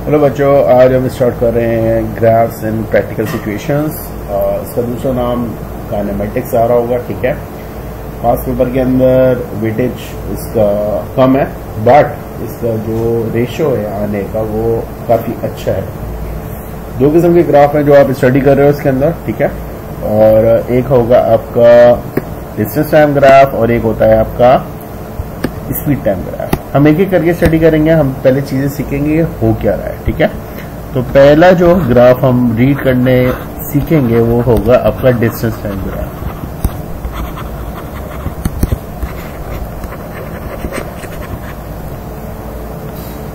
Hello बच्चों, आज हम स्टार्ट कर रहे हैं ग्राफ्स इन प्रैक्टिकल सिचुएशंस। इसका दूसरा नाम काइनेमेटिक्स आ रहा होगा, ठीक है। पास पेपर के अंदर वेटेज इसका कम है, बट इसका जो रेशियो है आने का वो काफी अच्छा है। दो किस्म के ग्राफ हैं जो आप स्टडी कर रहे हो इसके अंदर, ठीक है। और एक होगा आपका डिस्टेंस टाइम ग्राफ और एक होता है आपका स्पीड टाइम ग्राफ। हम एक एक करके स्टडी करेंगे। हम पहले चीजें सीखेंगे हो क्या रहा है, ठीक है। तो पहला जो ग्राफ हम रीड करने सीखेंगे वो होगा आपका distance time graph.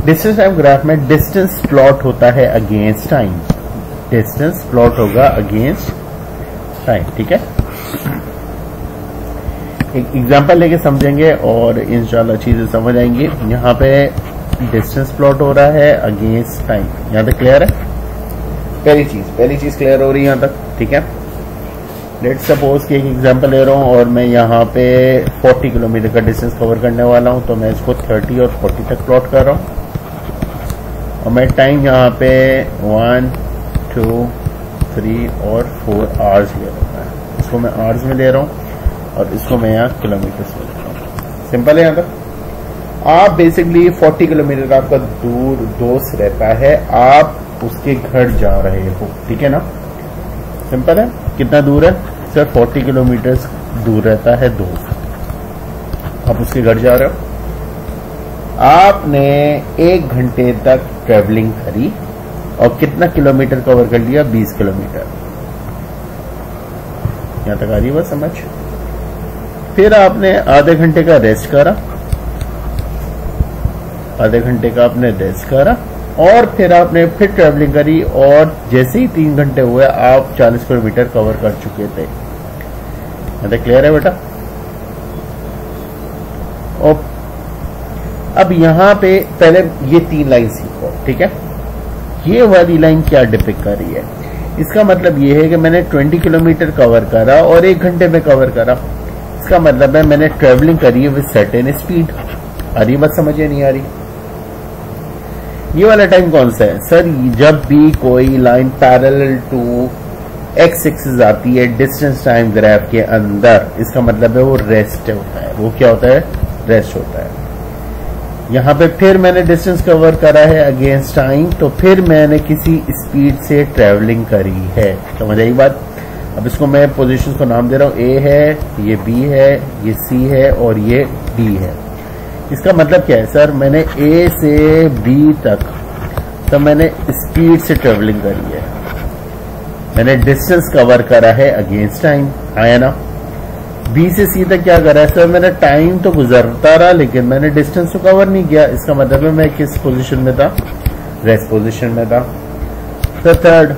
Distance time graph में डिस्टेंस प्लॉट होता है अगेंस्ट टाइम। डिस्टेंस प्लॉट होगा अगेंस्ट टाइम, ठीक है। एक एग्जांपल लेके समझेंगे और इंशाल्लाह चीजें समझ आएंगी। यहाँ पे डिस्टेंस प्लॉट हो रहा है अगेंस्ट टाइम। यहाँ तक क्लियर है? पहली चीज क्लियर हो रही है यहाँ तक, ठीक है। लेट्स सपोज कि एक एग्जांपल ले रहा हूँ और मैं यहाँ पे 40 किलोमीटर का डिस्टेंस कवर करने वाला हूँ, तो मैं इसको 30 और 40 तक प्लॉट कर रहा हूँ। और मैं टाइम यहाँ पे 1, 2, 3 और 4 आवर्स ले रहा हूँ। इसको मैं आवर्स में ले रहा हूँ और इसको मैं यहाँ किलोमीटर से लिख रहा हूँ। सिंपल है। यहाँ तक आप बेसिकली 40 किलोमीटर का आपका दूर दोस्त रहता है, आप उसके घर जा रहे हो, ठीक है ना। सिंपल है। कितना दूर है सर? 40 किलोमीटर दूर रहता है दोस्त, आप उसके घर जा रहे हो। आपने 1 घंटे तक ट्रेवलिंग करी और कितना किलोमीटर कवर कर लिया? 20 किलोमीटर। यहां तक आ रही है बस समझ। फिर आपने आधे घंटे का रेस्ट करा, आधे घंटे का आपने रेस्ट करा और फिर आपने फिर ट्रैवलिंग करी और जैसे ही 3 घंटे हुए आप 40 किलोमीटर कवर कर चुके थे। क्लियर है बेटा? और अब यहां पे पहले ये 3 लाइन सीखो, ठीक है। ये वाली लाइन क्या डिपिक्ट कर रही है? इसका मतलब ये है कि मैंने 20 किलोमीटर कवर करा और 1 घंटे में कवर करा। इसका मतलब है मैंने ट्रेवलिंग करी है विद सर्टेन स्पीड। आ रही बात समझ नहीं आ रही? ये वाला टाइम कौन सा है सर? जब भी कोई line parallel to x axis आती है डिस्टेंस टाइम ग्राफ के अंदर, इसका मतलब है वो रेस्ट होता है। वो क्या होता है? रेस्ट होता है। यहां पे फिर मैंने डिस्टेंस कवर करा है अगेंस्ट टाइम, तो फिर मैंने किसी स्पीड से ट्रेवलिंग करी है। समझ आई बात? अब इसको मैं पोजीशन को नाम दे रहा हूं। ए है, ये बी है, ये सी है और ये डी है। इसका मतलब क्या है सर? मैंने ए से बी तक तो मैंने स्पीड से ट्रेवलिंग करी है, मैंने डिस्टेंस कवर करा है अगेंस्ट टाइम। आया ना? बी से सी तक क्या करा है सर? मैंने टाइम तो गुजरता रहा लेकिन मैंने डिस्टेंस तो कवर नहीं किया। इसका मतलब है मैं किस पोजीशन में था? रेस्ट पोजीशन में था। तो थर्ड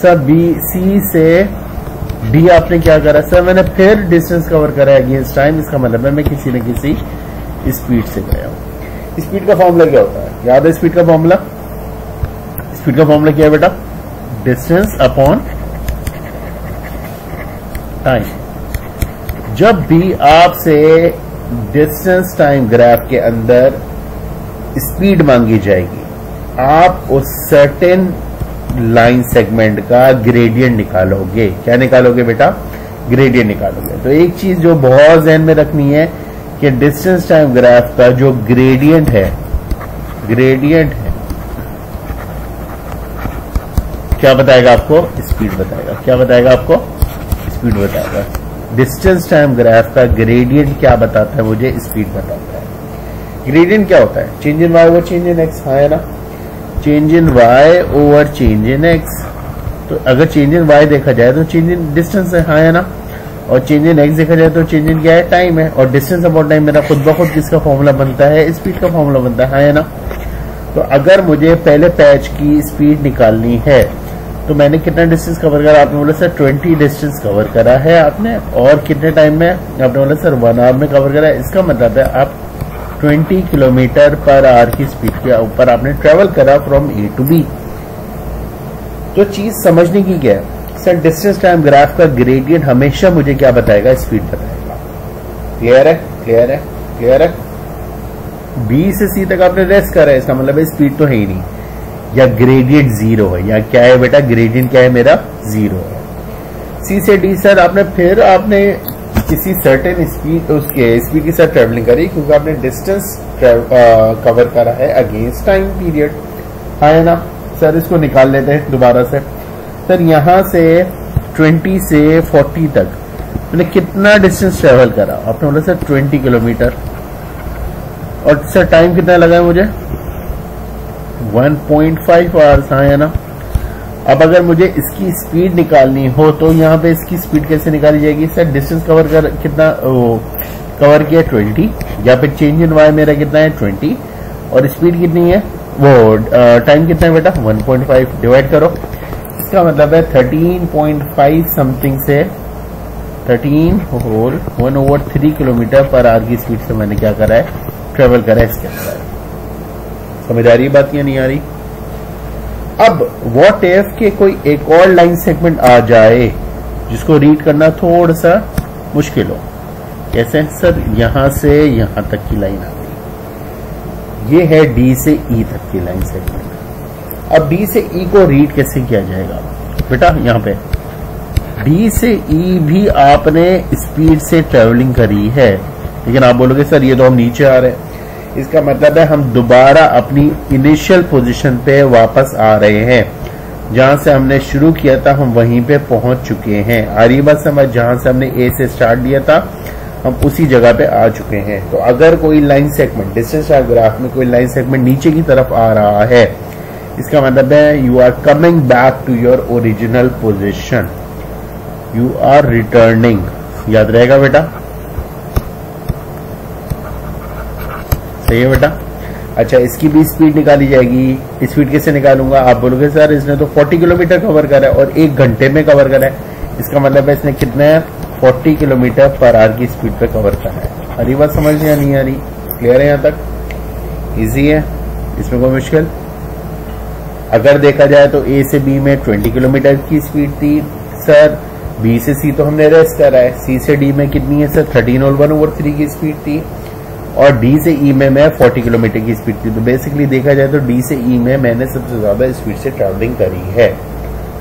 सर, बी सी से डी आपने क्या करा सर? मैंने फिर डिस्टेंस कवर करा है अगेंस्ट टाइम। इसका मतलब है मैं किसी न किसी स्पीड से गया हूं। स्पीड का फॉर्मूला क्या होता है? याद है स्पीड का फॉर्मूला? स्पीड का फॉर्मूला क्या है बेटा? Distance upon time. जब भी आपसे डिस्टेंस टाइम ग्राफ के अंदर स्पीड मांगी जाएगी, आप उस सर्टेन लाइन सेगमेंट का ग्रेडियंट निकालोगे। क्या निकालोगे बेटा? ग्रेडियंट निकालोगे। तो एक चीज जो बहुत ध्यान में रखनी है कि डिस्टेंस टाइम ग्राफ का जो ग्रेडियंट है क्या बताएगा आपको? स्पीड बताएगा। क्या बताएगा आपको? स्पीड बताएगा। डिस्टेंस टाइम ग्राफ का ग्रेडियंट क्या बताता है? मुझे स्पीड बताता है। ग्रेडियंट क्या होता है? Change in y over change in x. हाँ है ना? Change in y over change in x. तो अगर चेंज इन वाई देखा जाए तो चेंज इन डिस्टेंस है, हाँ है ना? और चेंज इन एक्स देखा जाए तो चेंज इन क्या है? टाइम है। और डिस्टेंस अपॉन टाइम मेरा खुद ब खुद किसका फॉर्मूला बनता है? स्पीड का फॉर्मूला बनता है, हाँ है ना? तो अगर मुझे पहले पैच की स्पीड निकालनी है तो मैंने कितना डिस्टेंस कवर करा? आपने बोला सर 20 डिस्टेंस कवर करा है आपने। और कितने टाइम में? आपने बोला सर 1 आवर में कवर करा है। इसका मतलब है आप 20 किलोमीटर पर आवर की स्पीड के ऊपर आपने ट्रेवल करा फ्रॉम ए टू बी। तो चीज समझने की क्या है सर? डिस्टेंस टाइम ग्राफ का ग्रेडियंट हमेशा मुझे क्या बताएगा? स्पीड बताएगा। क्लियर है? क्लियर है? क्लियर है? बी से सी तक आपने रेस्ट करा है, इसका मतलब है स्पीड तो है ही नहीं। या ग्रेडियंट 0 है, या क्या है बेटा, ग्रेडियंट क्या है मेरा 0 है। सी से डी सर आपने किसी सर्टेन स्पीड उसके स्पीड के साथ ट्रेवलिंग करी, क्योंकि आपने डिस्टेंस कवर करा है अगेंस्ट टाइम पीरियड, है ना सर। इसको निकाल लेते हैं दोबारा से। सर यहाँ से 20 से 40 तक मैंने कितना डिस्टेंस ट्रेवल करा, आपने बोला सर 20 किलोमीटर, और सर टाइम कितना लगा है मुझे 1.5 आवर्स, हाँ है ना। अब अगर मुझे इसकी स्पीड निकालनी हो तो यहाँ पे इसकी स्पीड कैसे निकाली जाएगी सर, डिस्टेंस कितना कवर किया 20, यहाँ पे चेंज इन वाई मेरा कितना है 20, और स्पीड कितनी है वो टाइम कितना है बेटा 1.5, डिवाइड करो। इसका मतलब है 13.5 समथिंग से 13 होल 1/3 किलोमीटर पर आवर की स्पीड से मैंने क्या करा है, ट्रेवल करा है इसके अंदर। समझ आ रही बात या नहीं आ रही। अब व्हाट इफ के कोई एक और लाइन सेगमेंट आ जाए जिसको रीड करना थोड़ा सा मुश्किल हो, कैसे सर, यहां से यहां तक की लाइन आ गई, ये है डी से ई तक की लाइन सेगमेंट। अब डी से ई को रीड कैसे किया जाएगा बेटा, यहां पे डी से ई भी आपने स्पीड से ट्रेवलिंग करी है, लेकिन आप बोलोगे सर ये तो हम नीचे आ रहे हैं, इसका मतलब है हम दोबारा अपनी इनिशियल पोजीशन पे वापस आ रहे हैं, जहां से हमने शुरू किया था हम वहीं पे पहुंच चुके हैं। आ रही बात समझ, जहां से हमने ए से स्टार्ट दिया था हम उसी जगह पे आ चुके हैं। तो अगर कोई लाइन सेगमेंट डिस्टेंस ग्राफ में कोई लाइन सेगमेंट नीचे की तरफ आ रहा है, इसका मतलब है you are coming back to your original position, you are returning. याद रहेगा बेटा, सही है बेटा। अच्छा, इसकी भी स्पीड निकाली जाएगी। स्पीड कैसे निकालूंगा, आप बोलोगे सर इसने तो 40 किलोमीटर कवर करा है और 1 घंटे में कवर करा है, इसका मतलब है इसने कितने 40 किलोमीटर पर आवर की स्पीड पे कवर करा है। अरे बात समझ में नहीं आ रही, क्लियर है यहाँ तक, इजी है, इसमें कोई मुश्किल। अगर देखा जाए तो ए से बी में 20 किलोमीटर की स्पीड थी सर, बी से सी तो हमने रेस्ट करा है, सी से डी में कितनी है सर 13 और 1/3 की स्पीड थी, और डी से ई में मैं 40 किलोमीटर की स्पीड थी। तो बेसिकली देखा जाए तो डी से ई में मैंने सबसे ज्यादा स्पीड से ट्रैवलिंग करी है।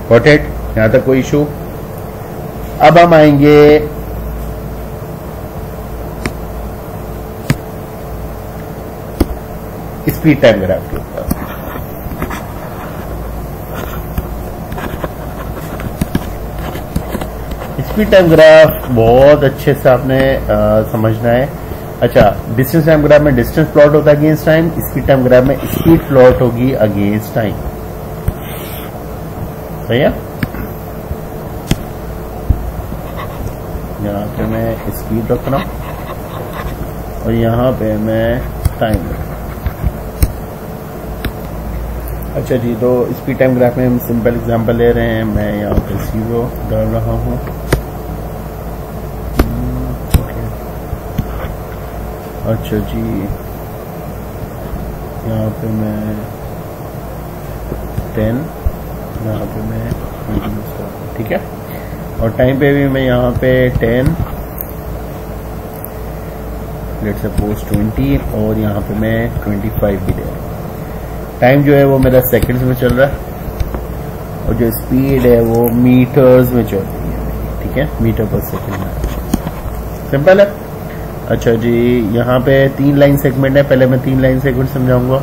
गॉट इट, यहां तक कोई इशू। अब हम आएंगे स्पीड टाइम ग्राफ के ऊपर। स्पीड टाइम ग्राफ बहुत अच्छे से आपने समझना है। अच्छा, डिस्टेंस टाइम ग्राफ में डिस्टेंस प्लॉट होता है against time, speed time graph में स्पीड प्लॉट होगी अगेंस्ट टाइम, सही है। यहाँ पे मैं स्पीड रख रहा हूं और यहाँ पे मैं टाइम रख रहा हूं। अच्छा जी, तो स्पीड टाइम ग्राफ में हम सिंपल एग्जांपल ले रहे हैं। मैं यहाँ पे 0 डाल रहा हूँ, अच्छा जी, यहाँ पे मैं 10, यहाँ पे मैं 20, ठीक है। और टाइम पे भी मैं यहाँ पे 10, लेट्स सपोज 20, और यहाँ पे मैं 25 भी दे रहा हूँ। टाइम जो है वो मेरा सेकंड्स में चल रहा है और जो स्पीड है वो मीटर्स में चल रही है, ठीक है, मीटर पर सेकंड में, सिंपल है। अच्छा जी, यहाँ पे 3 लाइन सेगमेंट है, पहले मैं 3 लाइन सेगमेंट समझाऊंगा।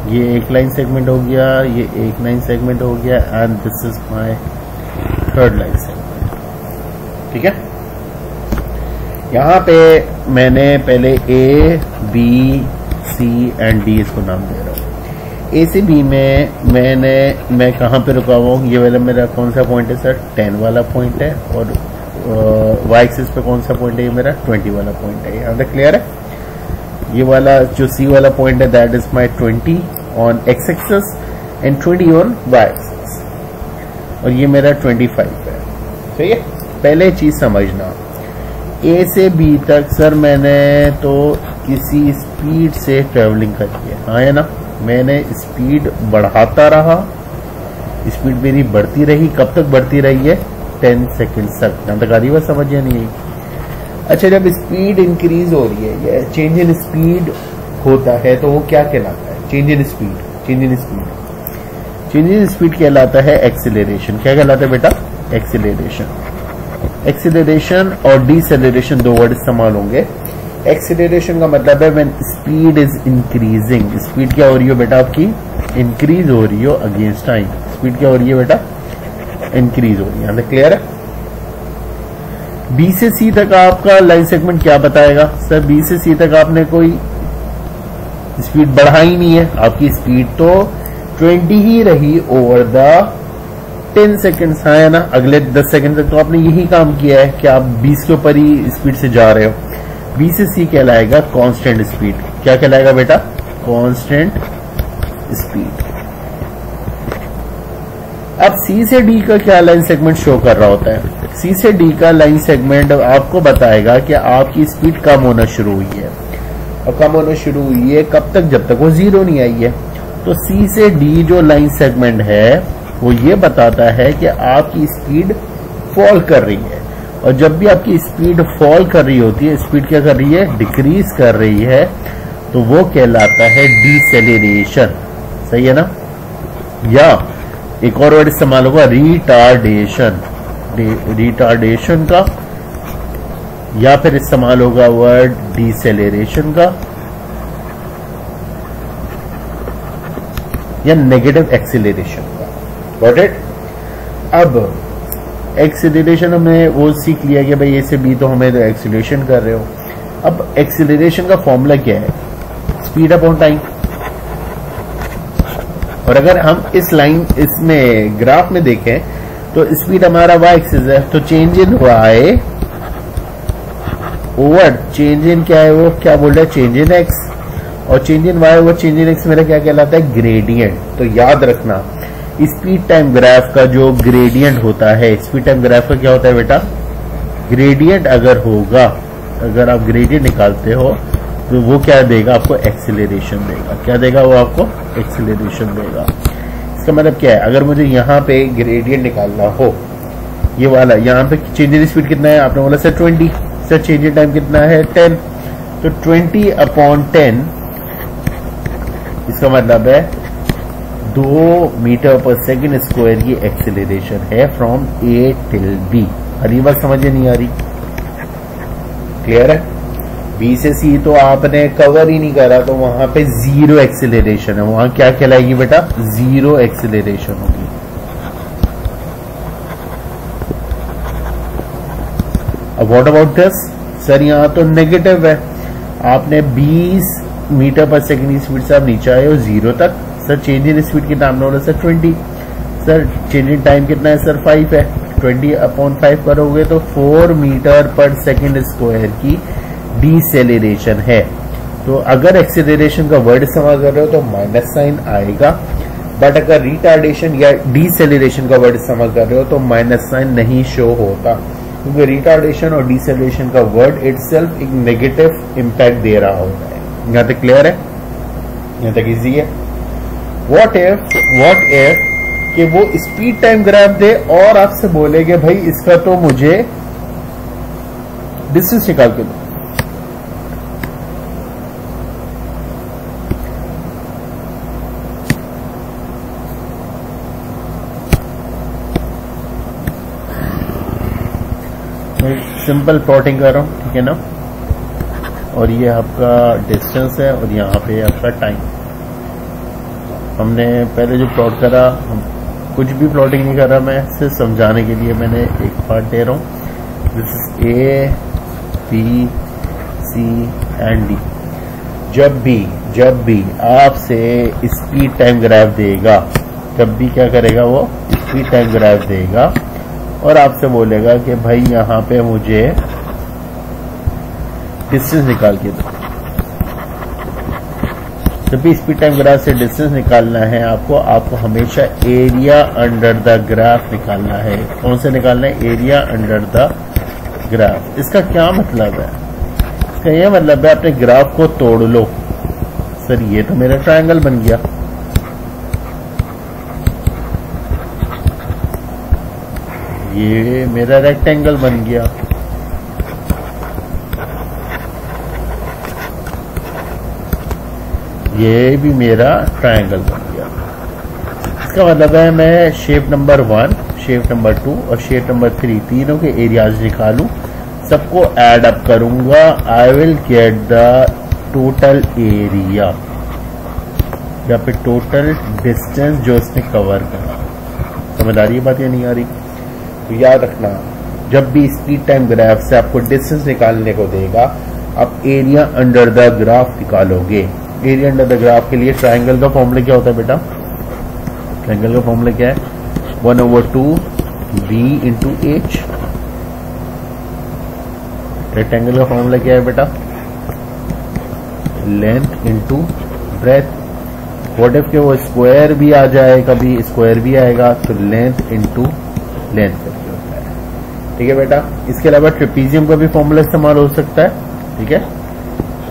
ये एक लाइन सेगमेंट हो गया, ये एक लाइन सेगमेंट हो गया, and this is my third line segment, ठीक है। यहाँ पे मैंने पहले A B C and D इसको नाम दे रहा हूँ। ए से बी में मैं कहाँ पे रुका हुआ हूँ, ये वाला मेरा कौन सा पॉइंट है सर, 10 वाला पॉइंट है, और वाई एक्सिस पे कौन सा पॉइंट है, ये मेरा 20 वाला पॉइंट है। यहाँ तक क्लियर है। ये वाला जो सी वाला पॉइंट है that is my 20 on x axis and 20 on y axis, और ये मेरा 25 है, ठीक है। पहले चीज समझना, ए से बी तक सर मैंने तो किसी स्पीड से ट्रेवलिंग करी है, हाँ है ना। मैंने स्पीड बढ़ाता रहा, स्पीड मेरी बढ़ती रही, कब तक बढ़ती रही है 10 सेकेंड्स तक। यहाँ तक आ रही बात समझ नहीं आई। अच्छा, जब स्पीड इंक्रीज हो रही है या चेंज इन स्पीड होता है तो वो क्या कहलाता है, change in speed, change in speed change in speed कहलाता है एक्सीलरेशन। क्या कहलाता है बेटा? एक्सीलरेशन। एक्सीलरेशन और डिसेलरेशन दो वर्ड इस्तेमाल होंगे। एक्सीलरेशन का मतलब है when speed is increasing. Speed क्या हो रही हो बेटा आपकी? इंक्रीज हो रही हो अगेंस्ट टाइम। स्पीड क्या हो रही है बेटा? इंक्रीज हो रही है। यहां तक क्लियर है? बी से सी तक आपका लाइन सेगमेंट क्या बताएगा? सर बी से सी तक आपने कोई स्पीड बढ़ा ही नहीं है, आपकी स्पीड तो 20 ही रही ओवर द 10 सेकेंड्स। हाँ है ना? अगले 10 सेकेंड तक तो आपने यही काम किया है कि आप 20 के ऊपर ही स्पीड से जा रहे हो। बी से सी कहलाएगा कांस्टेंट स्पीड। क्या कहलाएगा बेटा? Constant speed. अब सी से डी का क्या लाइन सेगमेंट शो कर रहा होता है? सी से डी का लाइन सेगमेंट आपको बताएगा कि आपकी स्पीड कम होना शुरू हुई है। और कम होना शुरू हुई है कब तक? जब तक वो जीरो नहीं आई है। तो सी से डी जो लाइन सेगमेंट है वो ये बताता है कि आपकी स्पीड फॉल कर रही है। और जब भी आपकी स्पीड फॉल कर रही होती है, स्पीड क्या कर रही है? डिक्रीज कर रही है, तो वो कहलाता है डिसेलेरेशन। सही है ना? या एक और वर्ड इस्तेमाल होगा रिटार्डेशन। रिटार्डेशन का, या फिर इस्तेमाल होगा वर्ड डिसेलेरेशन का, या नेगेटिव एक्सीलरेशन का। Got it? अब एक्सीलरेशन हमने वो सीख लिया कि भाई ए से बी तो हमें तो एक्सीलरेशन कर रहे हो। अब एक्सीलरेशन का फॉर्मूला क्या है? Speed upon time. और अगर हम इस लाइन इसमें ग्राफ में देखें तो स्पीड हमारा y एक्सिस है, तो change in y over change इन क्या है? वो क्या बोल रहा है? चेंज इन x। और change in y over change in x मेरा क्या कहलाता है? ग्रेडियंट। तो याद रखना स्पीड टाइम ग्राफ का जो ग्रेडियंट होता है, स्पीड टाइम ग्राफ का क्या होता है बेटा? ग्रेडियंट अगर होगा, अगर आप ग्रेडियंट निकालते हो तो वो क्या देगा? आपको एक्सीलरेशन देगा। क्या देगा? वो आपको एक्सीलरेशन देगा। इसका मतलब क्या है? अगर मुझे यहाँ पे ग्रेडियंट निकालना हो, ये वाला यहाँ पे चेंज इन स्पीड कितना है? आपने बोला sir 20। Sir change in time कितना है? 10। तो 20 अपॉन 10 इसका मतलब है 2 मीटर पर सेकेंड स्क्वायर की एक्सीलरेशन है फ्रॉम ए टिल बी। हरी बात समझ नहीं आ रही? क्लियर है? बी से सी तो आपने कवर ही नहीं करा, तो वहां पे जीरो एक्सीलरेशन है। वहां क्या कहलाएगी बेटा? जीरो एक्सीलरेशन होगी। अब व्हाट अबाउट दिस? सर यहाँ तो नेगेटिव है। आपने 20 मीटर पर सेकेंड की स्पीड से आप नीचे आए हो 0 तक। सर चेंज इन स्पीड कितना आपने बोला? Sir 20। Sir change in time कितना है? सर 5 है। 20 अपॉन 5 करोगे तो 4 मीटर पर सेकेंड स्क्वायर की डिसेलेरेशन है। तो अगर एक्सीलरेशन का वर्ड इस्तेमाल कर रहे हो तो माइनस साइन आएगा, बट अगर रिटार्डेशन या डिसेलेरेशन का वर्ड इस्तेमाल कर रहे हो तो माइनस साइन नहीं शो होता, क्योंकि रिटार्डेशन और डिसेलेरेशन का वर्ड इटसेल्फ एक नेगेटिव इंपैक्ट दे रहा होता है। यहां तक क्लियर है? यहां तक इजी है? व्हाट इफ कि वो स्पीड टाइम ग्राफ दे और आपसे बोले कि भाई इसका तो मुझे डिस्टेंस निकाल के दो। मैं सिंपल प्लॉटिंग कर रहा हूं, ठीक है ना? और ये आपका डिस्टेंस है और यहाँ पे आपका टाइम। हमने पहले जो प्लॉट करा, हम कुछ भी प्लॉटिंग नहीं कर रहा, मैं सिर्फ समझाने के लिए मैंने एक पार्ट दे रहा हूँ। This is A B C and D. जब भी आपसे स्पीड टाइम ग्राफ देगा, जब भी क्या करेगा? वो स्पीड टाइम ग्राफ देगा और आपसे बोलेगा कि भाई यहाँ पे मुझे डिस्टेंस निकाल के दो। जब भी स्पीड टाइम ग्राफ से डिस्टेंस निकालना है आपको हमेशा एरिया अंडर द ग्राफ निकालना है। कौन से निकालना है? Area under the graph. इसका क्या मतलब है? इसका यह मतलब है अपने ग्राफ को तोड़ लो। सर ये तो मेरा ट्रायंगल बन गया, ये मेरा रेक्टेंगल बन गया, ये भी मेरा ट्रायंगल बन गया। इसका मतलब है मैं शेप नंबर 1, शेप नंबर 2 और शेप नंबर 3 तीनों के एरियाज निकालूं, सबको ऐड अप करूंगा, I will get the total area या फिर टोटल डिस्टेंस जो इसने कवर करा। समझ आ रही है बात या नहीं आ रही? तो याद रखना, जब भी स्पीड टाइम ग्राफ से आपको डिस्टेंस निकालने को देगा, आप एरिया अंडर द ग्राफ निकालोगे। एरिया अंडर द ग्राफ के लिए ट्राइंगल का फॉर्मूला क्या होता है बेटा? ट्राइंगल का फॉर्मूला क्या है? 1/2 b इंटू एच। रेक्टेंगल का फॉर्मूला क्या है बेटा? Length into breadth. What if के वो स्क्वायर भी आ जाए, कभी स्क्वायर भी आएगा, तो लेंथ इंटू लेंथ करके होता है। ठीक है बेटा। इसके अलावा ट्रेपीजियम का भी फॉर्मूला इस्तेमाल हो सकता है। ठीक है,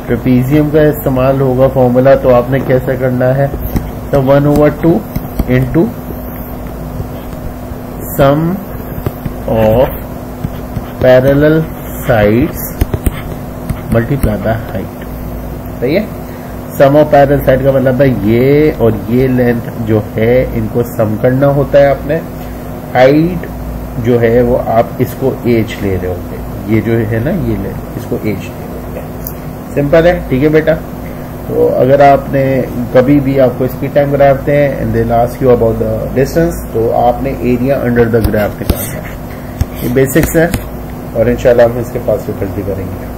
ट्रेपीजियम का इस्तेमाल होगा फॉर्मूला, तो आपने कैसे करना है? तो 1/2 into sum of parallel sides multiply by height. सही है। सम ऑफ पैरेलल साइड का मतलब है ये और ये लेंथ जो है इनको सम करना होता है आपने। हाइट जो है वो आप इसको एच ले रहे होंगे, ये जो है ना ये लेंथ, इसको एच ले रहे होंगे। सिंपल है। ठीक है बेटा। तो अगर आपने कभी भी आपको स्पीड टाइम ग्राफ दें and they ask you about the distance, तो आपने एरिया अंडर द ग्राफ निकालना है। ये बेसिक्स है और इंशाल्लाह हम इसके पास रिजल्ट भी करेंगे।